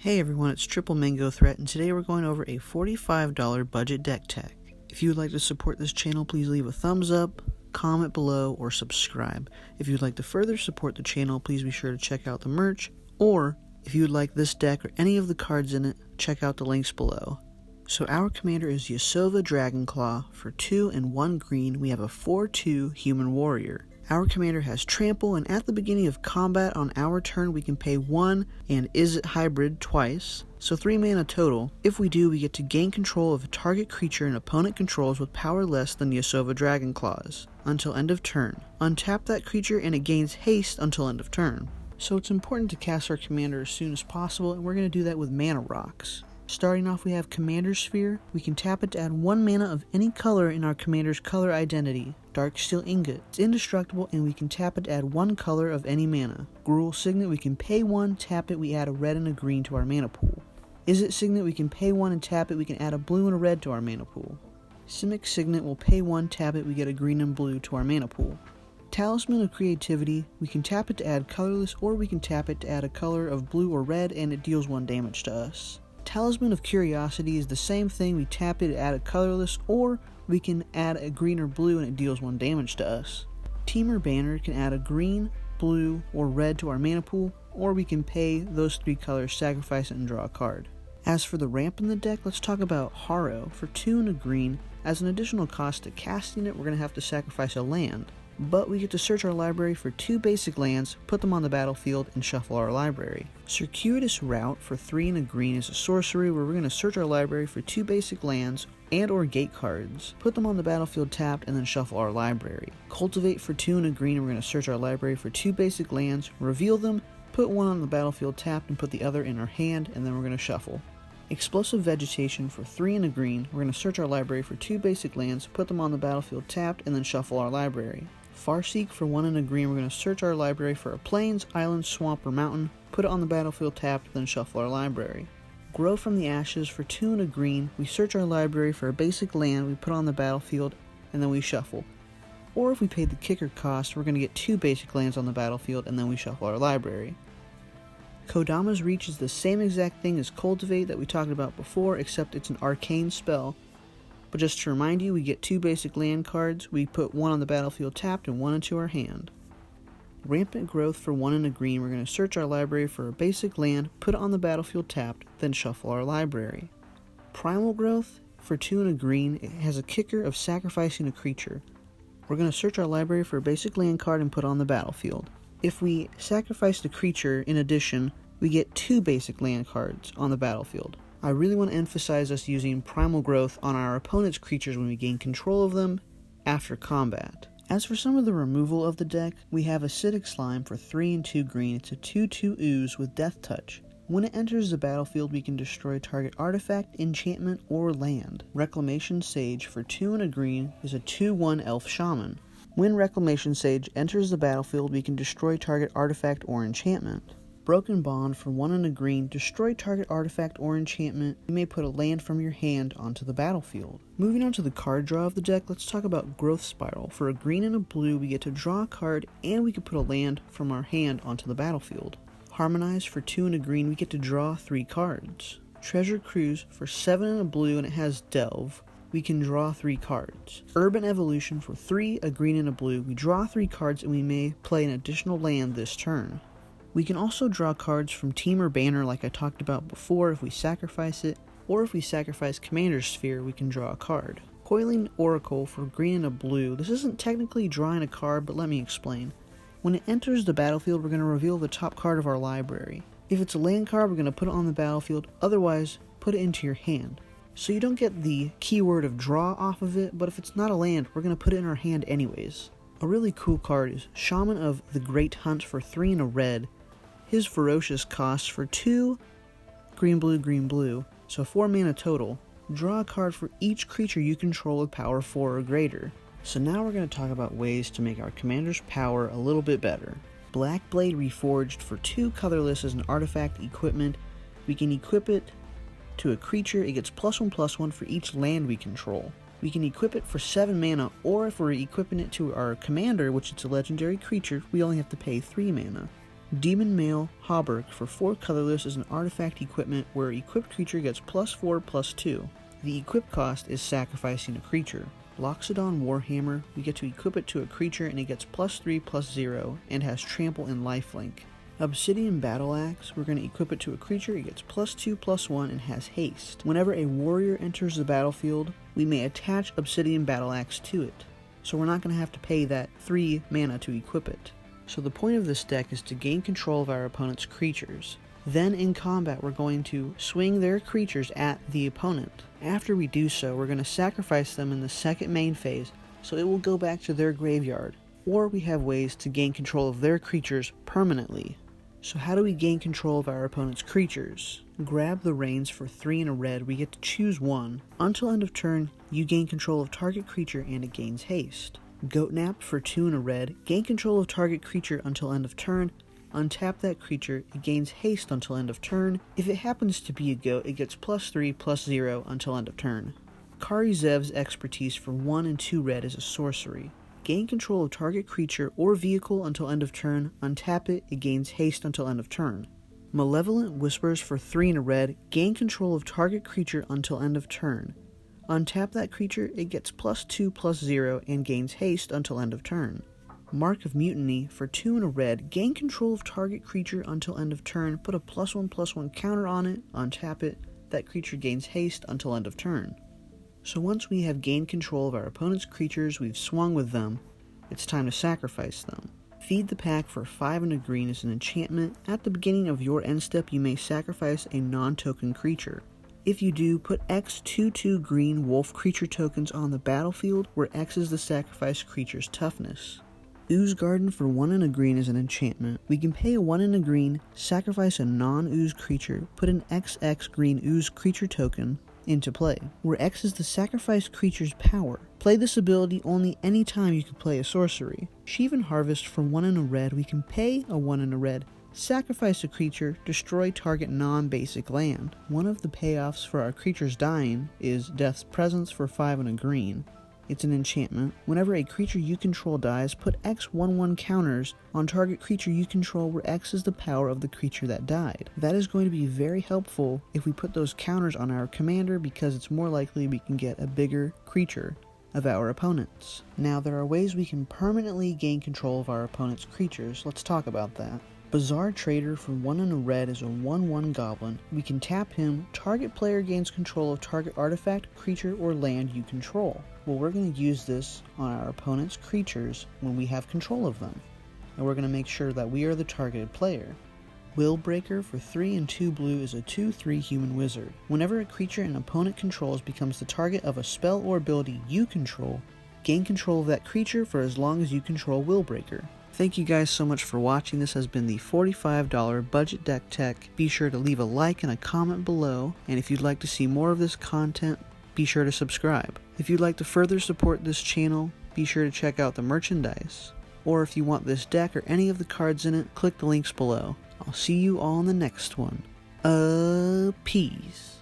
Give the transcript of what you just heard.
Hey everyone, it's triplemangothreat, and today we're going over a $45 budget deck tech. If you would like to support this channel, please leave a thumbs up, comment below, or subscribe. If you would like to further support the channel, please be sure to check out the merch, or if you would like this deck or any of the cards in it, check out the links below. So our commander is Yasova Dragonclaw. For 2 and 1 green, we have a 4/2 human warrior. Our commander has trample, and at the beginning of combat on our turn we can pay 1 and is it hybrid twice, so 3 mana total. If we do, we get to gain control of a target creature an opponent controls with power less than Yasova Dragonclaws until end of turn. Untap that creature and it gains haste until end of turn. So it's important to cast our commander as soon as possible, and we're going to do that with mana rocks. Starting off, we have Commander Sphere. We can tap it to add 1 mana of any color in our commander's color identity. Dark Steel Ingot. It's indestructible, and we can tap it to add 1 color of any mana. Gruul Signet. We can pay 1, tap it, we add a red and a green to our mana pool. Izzet Signet. We can pay 1 and tap it, we can add a blue and a red to our mana pool. Simic Signet. We'll pay 1, tap it, we get a green and blue to our mana pool. Talisman of Creativity. We can tap it to add colorless, or we can tap it to add a color of blue or red, and it deals 1 damage to us. Talisman of Curiosity is the same thing. We tap it to add a colorless, or we can add a green or blue and it deals 1 damage to us. Temur Banner can add a green, blue, or red to our mana pool, or we can pay those 3 colors, sacrifice it, and draw a card. As for the ramp in the deck, let's talk about Harrow. For 2 and a green, as an additional cost to casting it, we're going to have to sacrifice a land. But we get to search our library for 2 basic lands, put them on the battlefield, and shuffle our library. Circuitous Route for 3 and a green is a sorcery where we're going to search our library for 2 basic lands and or gate cards, put them on the battlefield tapped, and then shuffle our library. Cultivate for 2 and a green, we're going to search our library for 2 basic lands, reveal them, put 1 on the battlefield tapped, and put the other in our hand, and then we're going to shuffle. Explosive Vegetation for 3 and a green, we're going to search our library for 2 basic lands, put them on the battlefield tapped, and then shuffle our library. Farseek for 1 and a green, we're going to search our library for a plains, island, swamp, or mountain, put it on the battlefield tapped, then shuffle our library. Grow from the Ashes for 2 and a green, we search our library for a basic land, we put on the battlefield, and then we shuffle. Or if we paid the kicker cost, we're going to get 2 basic lands on the battlefield, and then we shuffle our library. Kodama's Reach is the same exact thing as Cultivate that we talked about before, except it's an arcane spell. But just to remind you, we get 2 basic land cards, we put 1 on the battlefield tapped and 1 into our hand. Rampant Growth for 1 and a green, we're going to search our library for a basic land, put it on the battlefield tapped, then shuffle our library. Primal Growth for 2 and a green, it has a kicker of sacrificing a creature. We're going to search our library for a basic land card and put it on the battlefield. If we sacrifice the creature, in addition, we get 2 basic land cards on the battlefield. I really want to emphasize us using Primal Growth on our opponent's creatures when we gain control of them after combat. As for some of the removal of the deck, we have Acidic Slime for 3 and 2 green. It's a 2/2 ooze with Death Touch. When it enters the battlefield, we can destroy target artifact, enchantment, or land. Reclamation Sage for 2 and a green is a 2/1 elf shaman. When Reclamation Sage enters the battlefield, we can destroy target artifact or enchantment. Broken Bond for 1 and a green, destroy target artifact or enchantment. You may put a land from your hand onto the battlefield. Moving on to the card draw of the deck, let's talk about Growth Spiral. For a green and a blue, we get to draw a card, and we can put a land from our hand onto the battlefield. Harmonize for 2 and a green, we get to draw 3 cards. Treasure Cruise for 7 and a blue, and it has Delve. We can draw 3 cards. Urban Evolution for 3, a green and a blue, we draw 3 cards, and we may play an additional land this turn. We can also draw cards from Temur Banner like I talked about before if we sacrifice it, or if we sacrifice Commander Sphere, we can draw a card. Coiling Oracle for green and a blue. This isn't technically drawing a card, but let me explain. When it enters the battlefield, we're going to reveal the top card of our library. If it's a land card, we're going to put it on the battlefield, otherwise put it into your hand. So you don't get the keyword of draw off of it, but if it's not a land, we're going to put it in our hand anyways. A really cool card is Shaman of the Great Hunt for 3 and a red. His Ferocious costs for 2 green blue, so 4 mana total. Draw a card for each creature you control with power 4 or greater. So now we're going to talk about ways to make our commander's power a little bit better. Black Blade Reforged for 2 colorless as an artifact equipment. We can equip it to a creature, it gets +1/+1 for each land we control. We can equip it for 7 mana, or if we're equipping it to our commander, which is a legendary creature, we only have to pay 3 mana. Demon Male Hauberk for 4 colorless is an artifact equipment where equipped creature gets +4/+2. The equip cost is sacrificing a creature. Loxodon Warhammer, we get to equip it to a creature and it gets +3/+0 and has trample and lifelink. Obsidian Battle Axe, we're going to equip it to a creature, it gets +2/+1 and has haste. Whenever a warrior enters the battlefield, we may attach Obsidian Battle Axe to it. So we're not going to have to pay that 3 mana to equip it. So the point of this deck is to gain control of our opponent's creatures. Then in combat we're going to swing their creatures at the opponent. After we do so, we're going to sacrifice them in the second main phase, so it will go back to their graveyard. Or we have ways to gain control of their creatures permanently. So how do we gain control of our opponent's creatures? Grab the reins for 3 and a red, we get to choose one. Until end of turn, you gain control of target creature and it gains haste. Goatnap for 2 and a red, gain control of target creature until end of turn. Untap that creature, it gains haste until end of turn. If it happens to be a goat, it gets +3/+0 until end of turn. Kari Zev's Expertise for 1 and 2 red is a sorcery. Gain control of target creature or vehicle until end of turn. Untap it, it gains haste until end of turn. Malevolent Whispers for 3 and a red, gain control of target creature until end of turn. Untap that creature, it gets +2/+0 and gains haste until end of turn. Mark of Mutiny for 2 and a red, gain control of target creature until end of turn, put a +1/+1 counter on it, untap it, that creature gains haste until end of turn. So once we have gained control of our opponent's creatures, we've swung with them, it's time to sacrifice them. Feed the Pack for 5 and a green is an enchantment. At the beginning of your end step, you may sacrifice a non-token creature. If you do, put X 2/2 green wolf creature tokens on the battlefield, where X is the sacrificed creature's toughness. Ooze Garden for 1 and a green is an enchantment. We can pay a 1 and a green, sacrifice a non-ooze creature, put an XX green ooze creature token into play, where X is the sacrificed creature's power. Play this ability only any time you can play a sorcery. Sheevan Harvest for 1 and a red, we can pay a 1 and a red, sacrifice a creature, destroy target non-basic land. One of the payoffs for our creatures dying is Death's Presence for 5 and a green. It's an enchantment. Whenever a creature you control dies, put X 1/1 counters on target creature you control where X is the power of the creature that died. That is going to be very helpful if we put those counters on our commander, because it's more likely we can get a bigger creature of our opponents. Now there are ways we can permanently gain control of our opponent's creatures. Let's talk about that. Bizarre Trader for 1 and a red is a 1/1 goblin. We can tap him, target player gains control of target artifact, creature, or land you control. Well, we're going to use this on our opponent's creatures when we have control of them. And we're going to make sure that we are the targeted player. Willbreaker for 3 and 2 blue is a 2/3 human wizard. Whenever a creature an opponent controls becomes the target of a spell or ability you control, gain control of that creature for as long as you control Willbreaker. Thank you guys so much for watching. This has been the $45 budget deck tech. Be sure to leave a like and a comment below, and if you'd like to see more of this content, be sure to subscribe. If you'd like to further support this channel, be sure to check out the merchandise. Or if you want this deck or any of the cards in it, click the links below. I'll see you all in the next one. Peace.